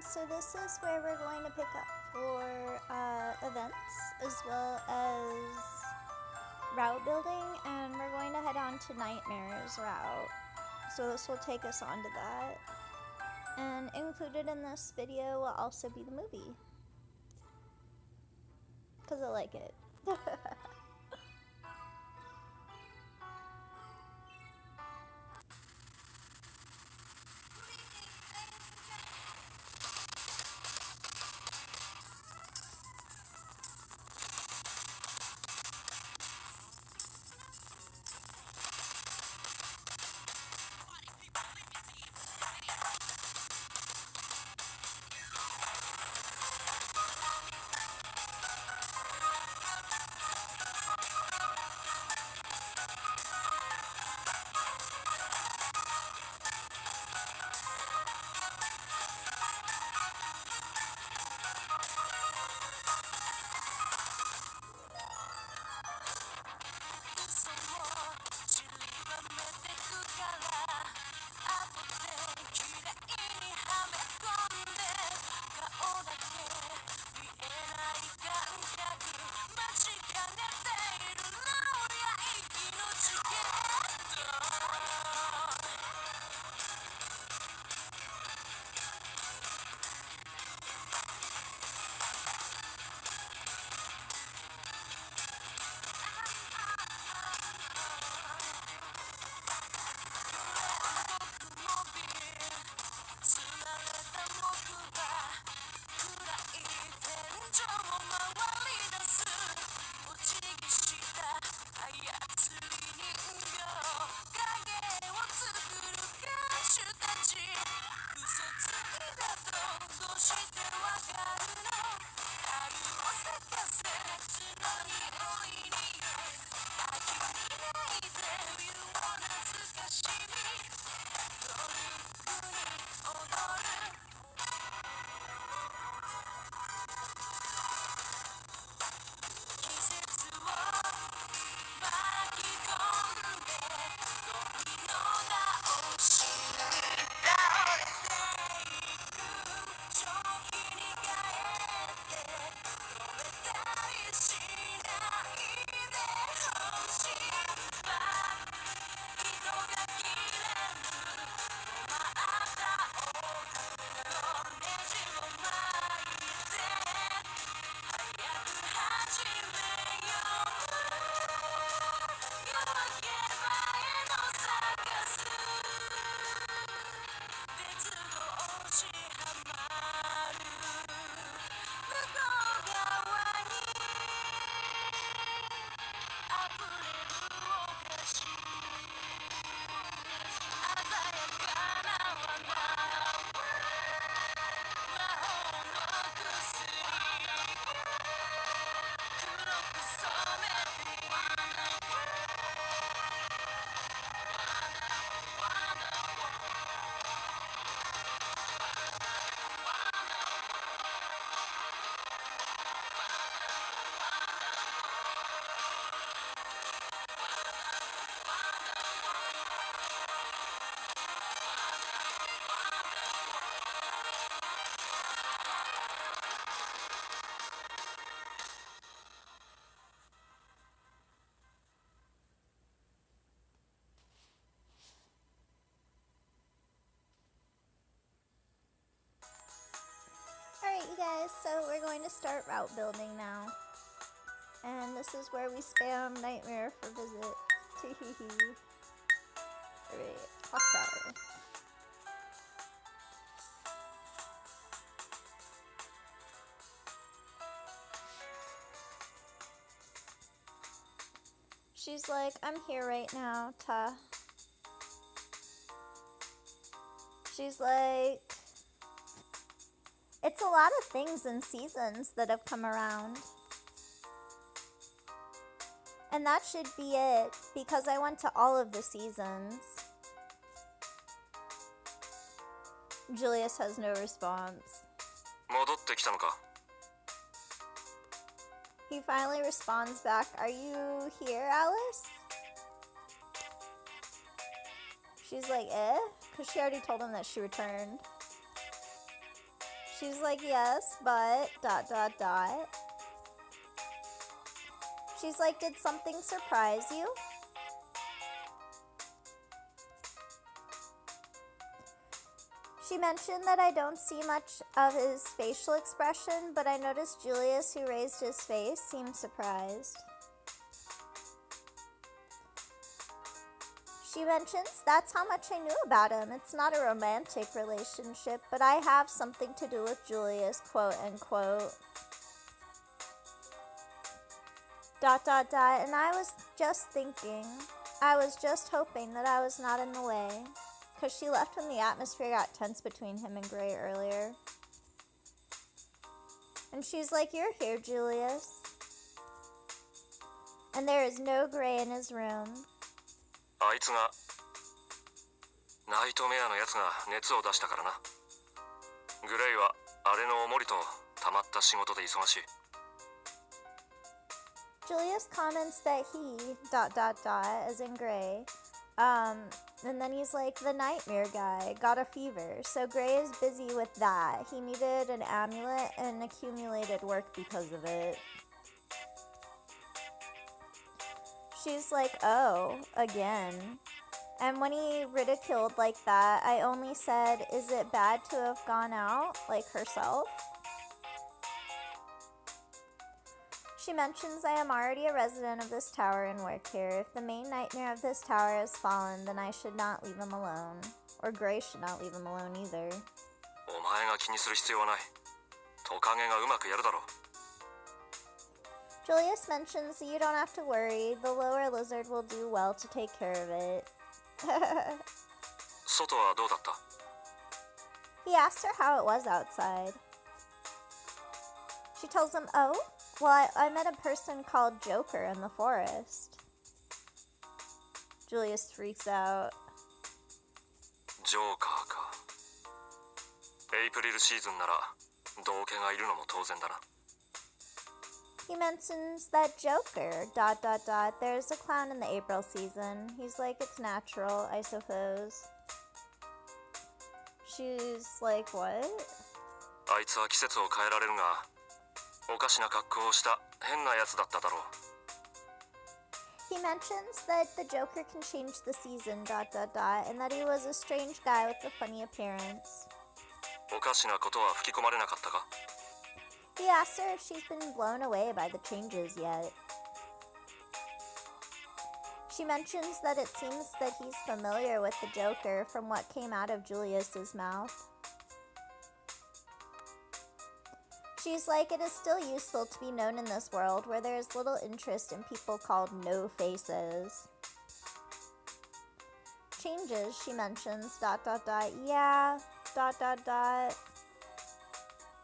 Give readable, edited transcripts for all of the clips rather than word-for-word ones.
So this is where we're going to pick up for events as well as route building, and we're going to head on to Nightmare's route. So this will take us on to that. And included in this video will also be the movie, because I like it. Alright, you guys, so we're going to start route building now. And this is where we spam Nightmare for visits. Teehee. Alright, Hawk Tower. She's like, I'm here right now, Ta. She's like, it's a lot of things and seasons that have come around. And that should be it, because I went to all of the seasons. Julius has no response. He finally responds back, are you here, Alice? She's like, eh? Because she already told him that she returned. She's like, yes, but, ... She's like, did something surprise you? She mentioned that I don't see much of his facial expression, but I noticed Julius, who raised his face, seemed surprised. She mentions, that's how much I knew about him. It's not a romantic relationship, but I have something to do with Julius, quote unquote. ... And I was just thinking, I was just hoping that I was not in the way. Because she left when the atmosphere got tense between him and Gray earlier. And she's like, you're here, Julius. And there is no Gray in his room. あいつがナイトメアのやつが熱を出したからな。グレイはあれのおもりと溜まった仕事で忙しい。Julius comments that he ... as in Gray, and then he's like, the nightmare guy got a fever, so Gray is busy with that. He needed an amulet and accumulated work because of it. She's like, oh, again. And when he ridiculed like that, I only said, is it bad to have gone out, like herself? She mentions, I am already a resident of this tower and work here. If the main nightmare of this tower has fallen, then I should not leave him alone. Or Gray should not leave him alone either. お前が気にする必要はない。トカゲがうまくやるだろう。Julius mentions that you don't have to worry. The lower lizard will do well to take care of it. 外はどうだった？ He asks her how it was outside. She tells him, oh, well, I met a person called Joker in the forest. Julius freaks out. ジョーカーか。エイプリルシーズンなら道化がいるのも当然だな。He mentions that Joker, ... There's a clown in the April season. He's like, it's natural, I suppose. She's like, what? あいつは季節を変えられるが、おかしな格好をした変なやつだっただろう。He mentions that the Joker can change the season, ... and that he was a strange guy with a funny appearance. おかしなことは吹き込まれなかったか？ He asks her if she's been blown away by the changes yet. She mentions that it seems that he's familiar with the Joker from what came out of Julius's mouth. She's like, it is still useful to be known in this world where there is little interest in people called no faces. Changes, she mentions, ... yeah, ...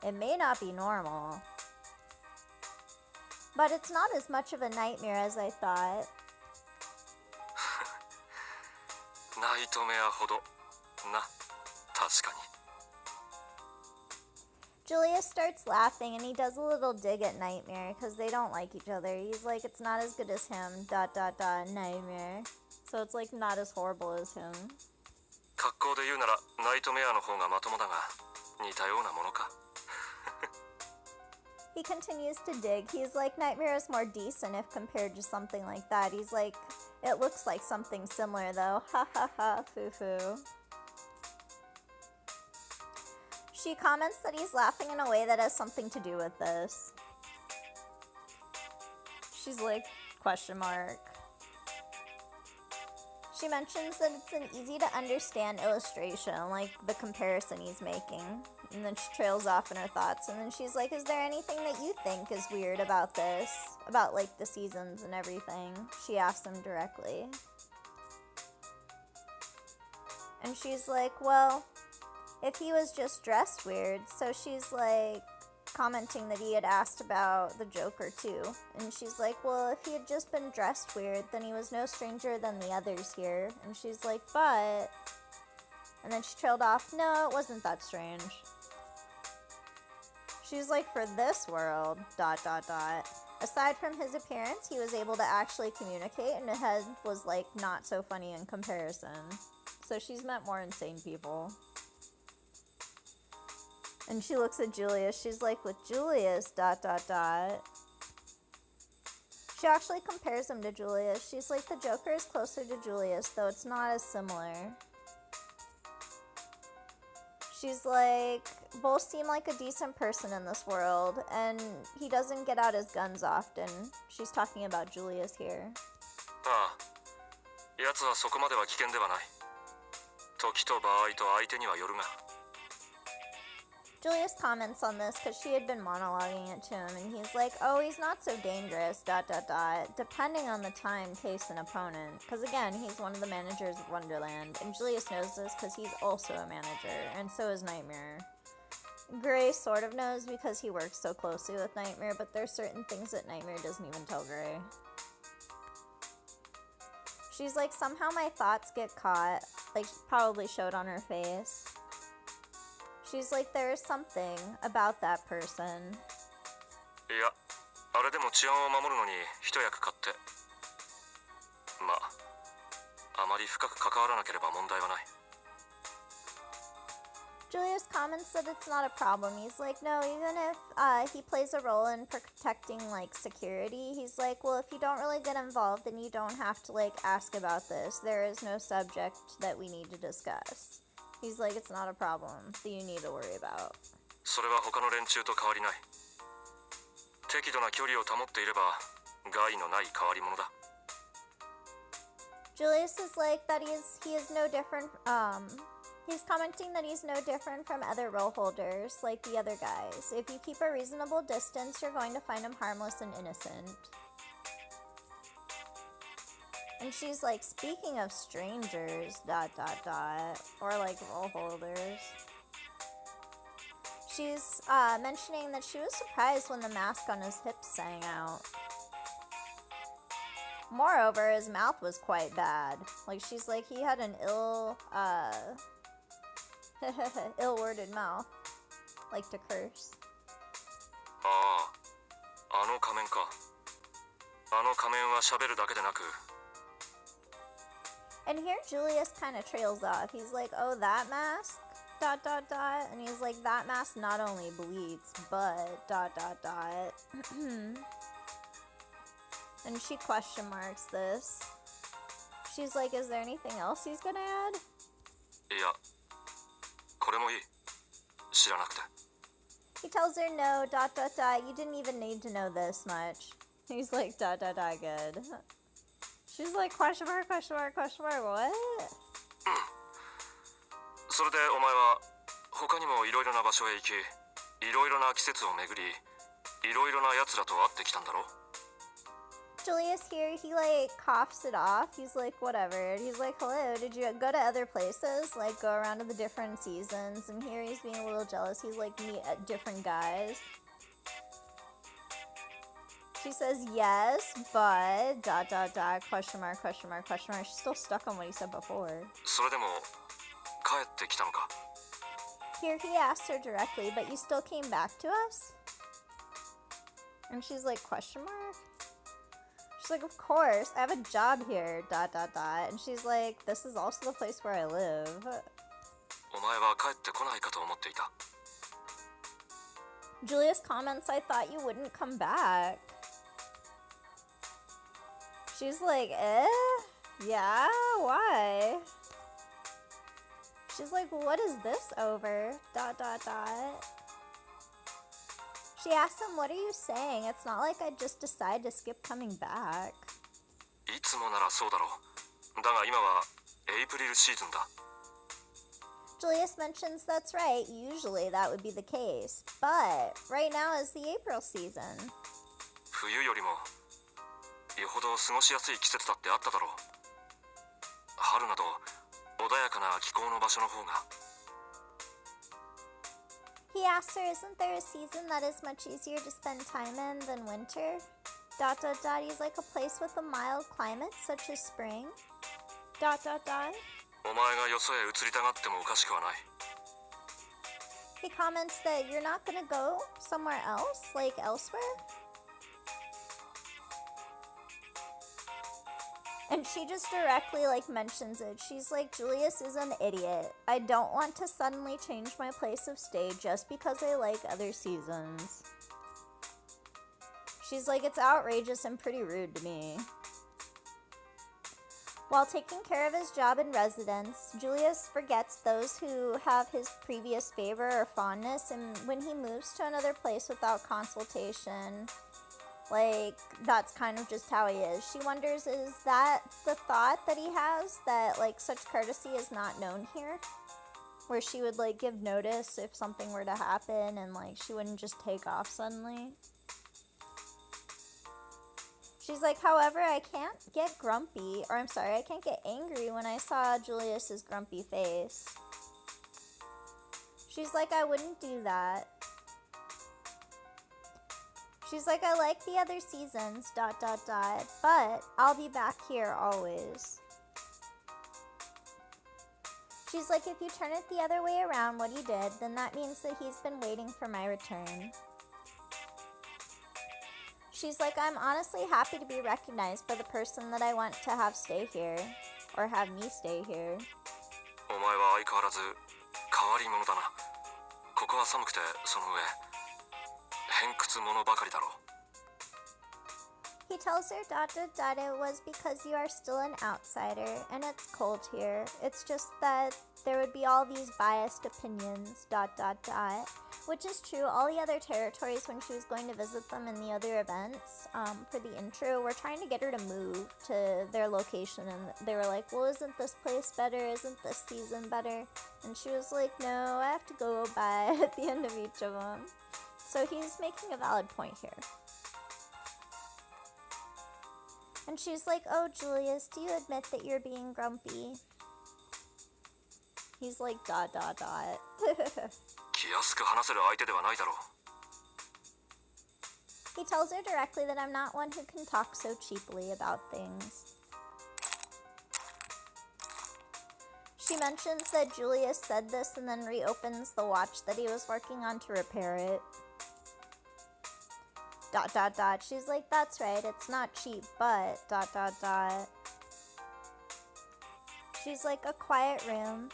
It may not be normal, but it's not as much of a nightmare as I thought. ナイトメアほどな、確かに。Julius starts laughing and he does a little dig at Nightmare because they don't like each other. He's like, it's not as good as him, ... Nightmare. So it's like not as horrible as him. 格好で言うならナイトメアの方がまともだが、似たようなものか。He continues to dig. He's like, Nightmare is more decent if compared to something like that. He's like, it looks like something similar though. Ha ha ha, foo-foo. She comments that he's laughing in a way that has something to do with this. She's like, question mark. She mentions that it's an easy to understand illustration, like the comparison he's making. And then she trails off in her thoughts, and then she's like, is there anything that you think is weird about this? About like the seasons and everything? She asks him directly. And she's like, well, if he was just dressed weird. So she's like commenting that he had asked about the Joker too. And she's like, well, if he had just been dressed weird, then he was no stranger than the others here. And she's like, but... And then she trailed off, no, it wasn't that strange. She's like, for this world, ... Aside from his appearance, he was able to actually communicate, and it was like not so funny in comparison. So she's met more insane people. And she looks at Julius. She's like, with Julius, ... She actually compares him to Julius. She's like, the Joker is closer to Julius, though it's not as similar. She's like, both seem like a decent person in this world, and he doesn't get out his guns often. She's talking about Julius here. ああ、奴はそこまでは危険ではない。時と場合と相手にはよるが。Julius comments on this because she had been monologuing it to him, and he's like, oh, he's not so dangerous, ... depending on the time, case, and opponent. Because again, he's one of the managers of Wonderland, and Julius knows this because he's also a manager, and so is Nightmare. Gray sort of knows because he works so closely with Nightmare, but there's certain things that Nightmare doesn't even tell Gray. She's like, somehow my thoughts get caught, like probably showed on her face. She's like, there is something about that person. いや、あれでも治安を守るのに一役買って。まあ、あまり深く関わらなければ問題はない。Julius comments that it's not a problem. He's like, no, even if he plays a role in protecting, like, security, he's like, well, if you don't really get involved, then you don't have to, like, ask about this. There is no subject that we need to discuss. He's like, it's not a problem that you need to worry about. それは他の連中と変わりない。適度な距離を保っていれば害のない変わり者だ。Julius is like that he is no different, he's commenting that he's no different from other role holders, like the other guys. If you keep a reasonable distance, you're going to find him harmless and innocent. And she's like, speaking of strangers, ... or like role holders. She's mentioning that she was surprised when the mask on his hips sang out. Moreover, his mouth was quite bad. Like, she's like, he had an ill-worded mouth. Like to curse. ああ、あの仮面か。あの仮面は喋るだけでなく。And here Julius kind of trails off. He's like, oh, that mask? ... And he's like, that mask not only bleeds, but ... And she question marks this. She's like, is there anything else he's gonna add? いや、これもいい。知らなくて。He tells her no, ... You didn't even need to know this much. He's like, ... good. She's like, question mark, what? それでお前は他にもいろいろな場所へ行き、いろいろな季節を巡り、いろいろな奴らと会ってきたんだろ? Julius here, he like coughs it off. He's like, whatever. He's like, hello, did you go to other places? Like, go around to the different seasons. And here he's being a little jealous. He's like, meet different guys. She says, yes, but... ... question mark. She's still stuck on what he said before. それでも帰ってきたのか? Here he asks her directly, but you still came back to us? And she's like, question mark? She's like, of course, I have a job here, ... And she's like, this is also the place where I live. お前は帰ってこないかと思っていた。 Julius comments, I thought you wouldn't come back. She's like, yeah, why? She's like, what is this over? ... She asks him, what are you saying? It's not like I'd just decide to skip coming back. いつもならそうだろう。だが今はエイプリルシーズンだ。 Julius mentions that's right, usually that would be the case. But right now is the April season. 冬よりもよほど過ごしやすい季節だってあっただろう。春など穏やかな気候の場所の方が。 He asks her, isn't there a season that is much easier to spend time in than winter? ... He's like a place with a mild climate, such as spring. ... お前がよそへ移りたがってもおかしくはない。 He comments that you're not gonna go somewhere else, like elsewhere? And she just directly, like, mentions it. She's like, Julius is an idiot. I don't want to suddenly change my place of stay just because I like other seasons. She's like, it's outrageous and pretty rude to me. While taking care of his job in residence, Julius forgets those who have his previous favor or fondness, and when he moves to another place without consultation, like, that's kind of just how he is. She wonders, is that the thought that he has, that, like, such courtesy is not known here? Where she would, like, give notice if something were to happen, and, like, she wouldn't just take off suddenly? She's like, however, I can't get grumpy, or I'm sorry, I can't get angry when I saw Julius's grumpy face. She's like, I wouldn't do that. She's like, I like the other seasons, ... but I'll be back here always. She's like, if you turn it the other way around, what he did, then that means that he's been waiting for my return. She's like, I'm honestly happy to be recognized by the person that I want to have stay here, or have me stay here. お前は相変わらず変わり者だな。ここは寒くてその上偏屈者ばかりだろう。 He tells her ... it was because you are still an outsider, and it's cold here. It's just that there would be all these biased opinions ... Which is true. All the other territories, when she was going to visit them in the other events, for the intro, were trying to get her to move to their location, and they were like, well, isn't this place better? Isn't this season better? And she was like, no, I have to go by at the end of each of them. So he's making a valid point here. And she's like, oh, Julius, do you admit that you're being grumpy? He's like, ... 気安く話せる相手ではないだろう。 He tells her directly that I'm not one who can talk so cheaply about things. She mentions that Julius said this and then reopens the watch that he was working on to repair it. ... She's like, that's right, it's not cheap, but ... She's like, a quiet room.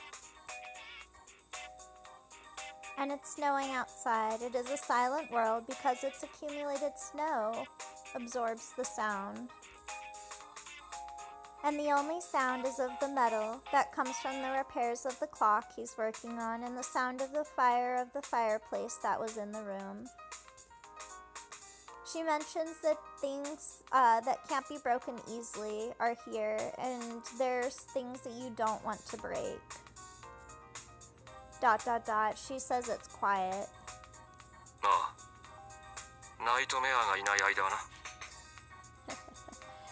And it's snowing outside. It is a silent world because its accumulated snow absorbs the sound. And the only sound is of the metal that comes from the repairs of the clock he's working on and the sound of the fire of the fireplace that was in the room. She mentions that things that can't be broken easily are here, and there's things that you don't want to break. ... She says it's quiet. ああ、ナイトメアがいない間はな。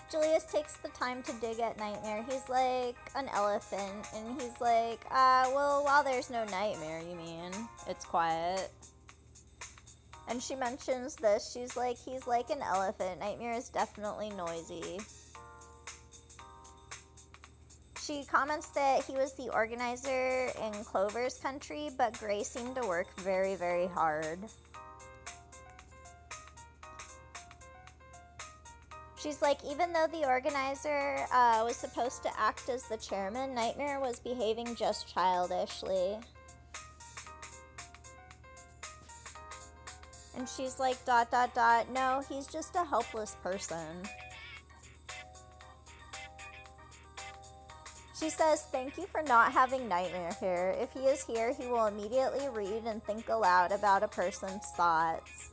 Julius takes the time to dig at Nightmare. He's like an elephant, and he's like, well, while there's no Nightmare, you mean? It's quiet. And she mentions this. She's like, he's like an elephant. Nightmare is definitely noisy. She comments that he was the organizer in Clover's country, but Gray seemed to work very, very hard. She's like, even though the organizer was supposed to act as the chairman, Nightmare was behaving just childishly. And she's like, ... no, he's just a helpless person. She says, thank you for not having Nightmare here. If he is here, he will immediately read and think aloud about a person's thoughts.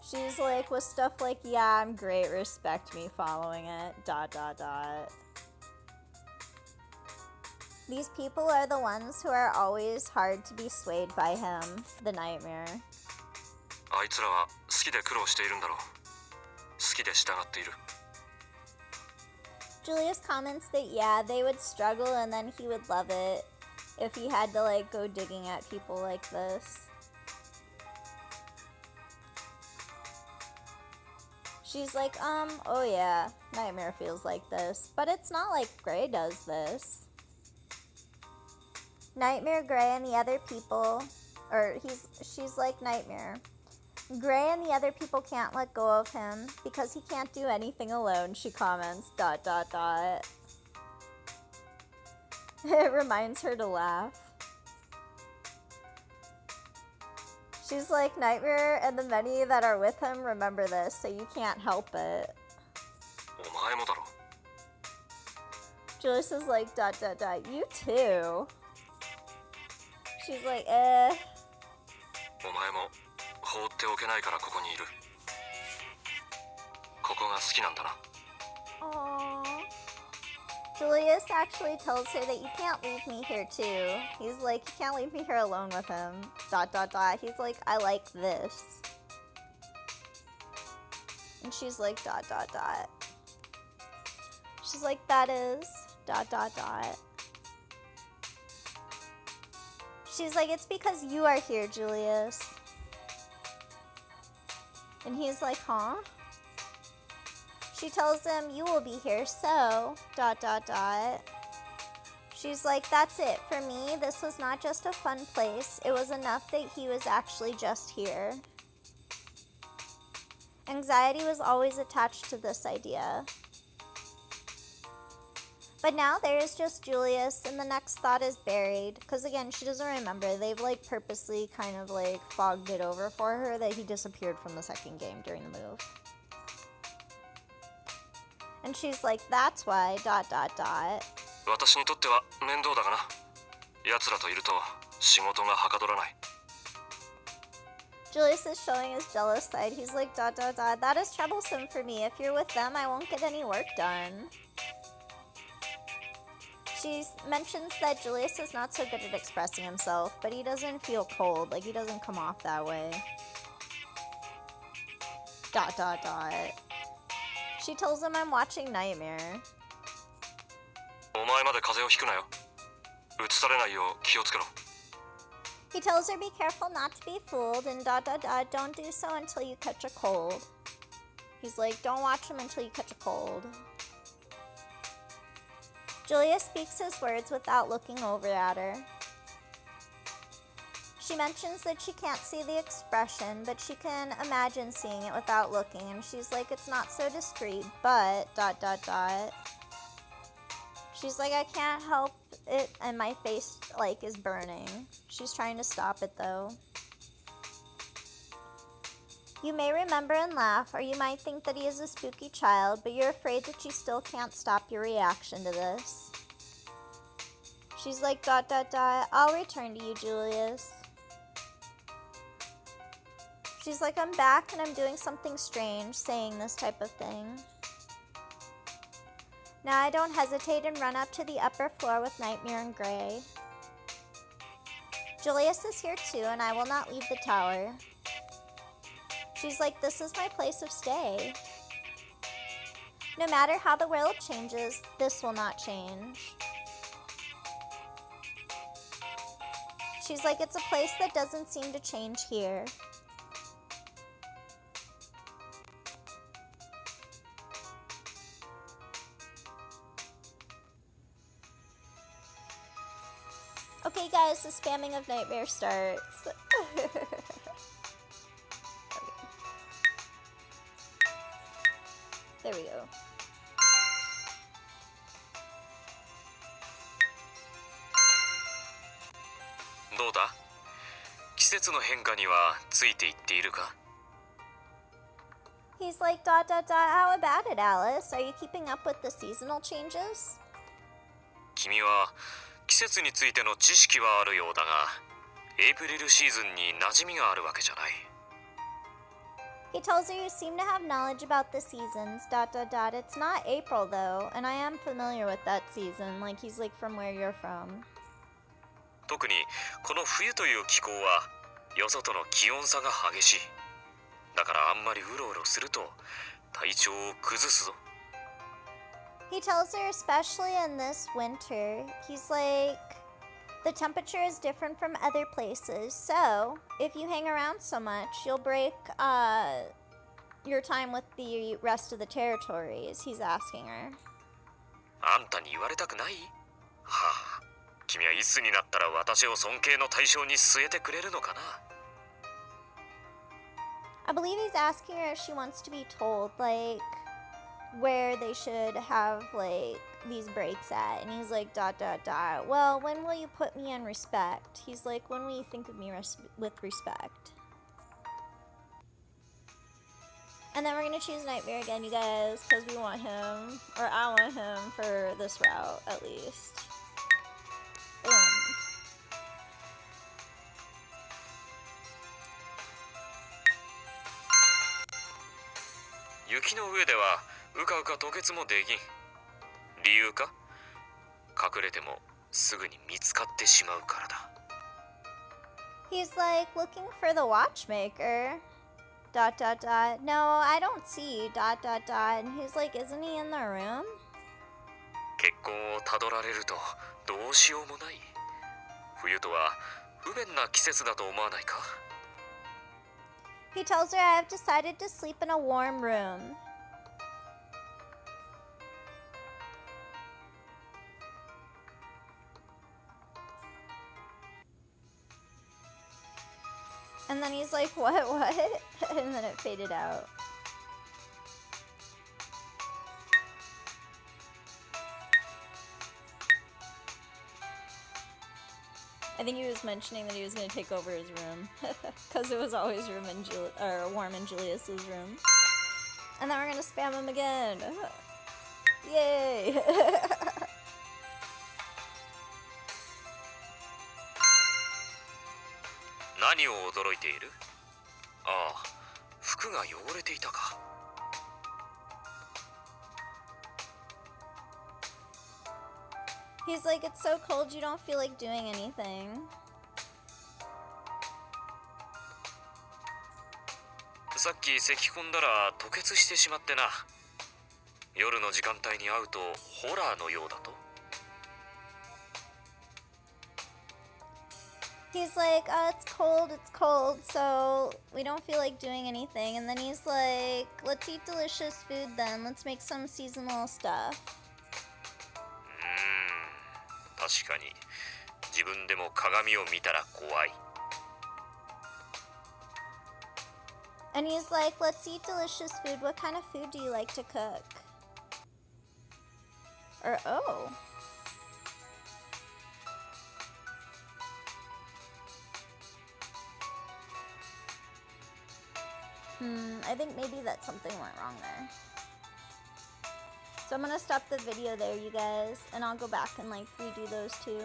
She's like, with stuff like, yeah, I'm great, respect me following it, ... These people are the ones who are always hard to be swayed by him, the Nightmare. あいつらは好きで苦労しているんだろう。好きで従っている。 Julius comments that, yeah, they would struggle and then he would love it if he had to, like, go digging at people like this. She's like, oh yeah, Nightmare feels like this, but it's not like Gray does this. Nightmare, Gray, and the other people, she's like, Nightmare, Gray and the other people can't let go of him because he can't do anything alone, she comments, ... It reminds her to laugh. She's like, Nightmare and the many that are with him remember this, so you can't help it. Julius is like, ... You too. She's like, お前も放っておけないからここにいる。ここが好きなんだな。Aww. Julius actually tells her that you can't leave me here too. He's like, you can't leave me here alone with him. ... He's like, I like this. And she's like, ... She's like, that is ... She's like, it's because you are here, Julius. And he's like, huh? She tells him, you will be here, so ... She's like, that's it. For me, this was not just a fun place. It was enough that he was actually just here. Anxiety was always attached to this idea. But now there is just Julius, and the next thought is buried. Because again, she doesn't remember. They've like purposely kind of like fogged it over for her that he disappeared from the second game during the move. And she's like, that's why... 私にとっては面倒だがな。奴らといると仕事がはかどらない。Julius is showing his jealous side. He's like, ... That is troublesome for me. If you're with them, I won't get any work done. She mentions that Julius is not so good at expressing himself, but he doesn't feel cold. Like, he doesn't come off that way. ... She tells him, I'm watching Nightmare. お前まで風邪をひくなよ。移されないよう気をつけろ。 He tells her, be careful not to be fooled, and ... Don't do so until you catch a cold. He's like, don't watch him until you catch a cold. Julius speaks his words without looking over at her. She mentions that she can't see the expression, but she can imagine seeing it without looking, and she's like, it's not so discreet, but ... She's like, I can't help it, and my face, like, is burning. She's trying to stop it, though. You may remember and laugh, or you might think that he is a spooky child, but you're afraid that you still can't stop your reaction to this. She's like, ... I'll return to you, Julius. She's like, I'm back, and I'm doing something strange, saying this type of thing. Now I don't hesitate and run up to the upper floor with Nightmare and Gray. Julius is here too, and I will not leave the tower. She's like, this is my place of stay. No matter how the world changes, this will not change. She's like, it's a place that doesn't seem to change here. Okay guys, the spamming of Nightmare starts. Okay. There we go. どうだ？季節の変化にはついていっているか？ He's like, ... How about it, Alice? Are you keeping up with the seasonal changes? 君は季節についての知識はあるようだが、エイプリルシーズンに馴染みがあるわけじゃない。 He tells her, you seem to have knowledge about the seasons... It's not April though, and I am familiar with that season. Like, he's like, from where you're from. 特にこの冬という気候はよそとの気温差が激しい。だからあんまりうろうろすると体調を崩すぞ。 He tells her, especially in this winter, he's like, the temperature is different from other places, so if you hang around so much, you'll break your time with the rest of the territories, he's asking her. あんたに言われたくない？はあ、君はいつになったら私を尊敬の対象に据えてくれるのかな？ I believe he's asking her if she wants to be told, like, where they should have, like, these breaks at. And he's like, ... Well, when will you put me in respect? He's like, when will you think of me with respect? And then we're gonna choose Nightmare again, you guys, because we want him, or I want him for this route, at least. Boom. 雪の上ではうかうか吐血もできん。理由か？隠れてもすぐに見つかってしまうからだ。 He's like looking for the watchmaker. ... No, I don't see ... And he's like, isn't he in the room? 結婚をたどられるとどうしようもない。冬とは不便な季節だと思わないか？ He tells her, I have decided to sleep in a warm room. And then he's like, what? And then it faded out. I think he was mentioning that he was going to take over his room. Because it was always warm in Julius's room. And then we're going to spam him again. Yay! 何を驚いている？ああ、服が汚れていたか。 He's like, it's so cold you don't feel like doing anything. さっき咳込んだら吐血してしまってな。夜の時間帯に会うとホラーのようだと。 He's like, it's cold, so we don't feel like doing anything. And then he's like, let's eat delicious food then. Let's make some seasonal stuff. 確かに自分でも鏡を見たら怖い。 And he's like, let's eat delicious food. What kind of food do you like to cook? Or, oh. I think maybe that something went wrong there. So I'm gonna stop the video there, you guys, and I'll go back and like redo those two.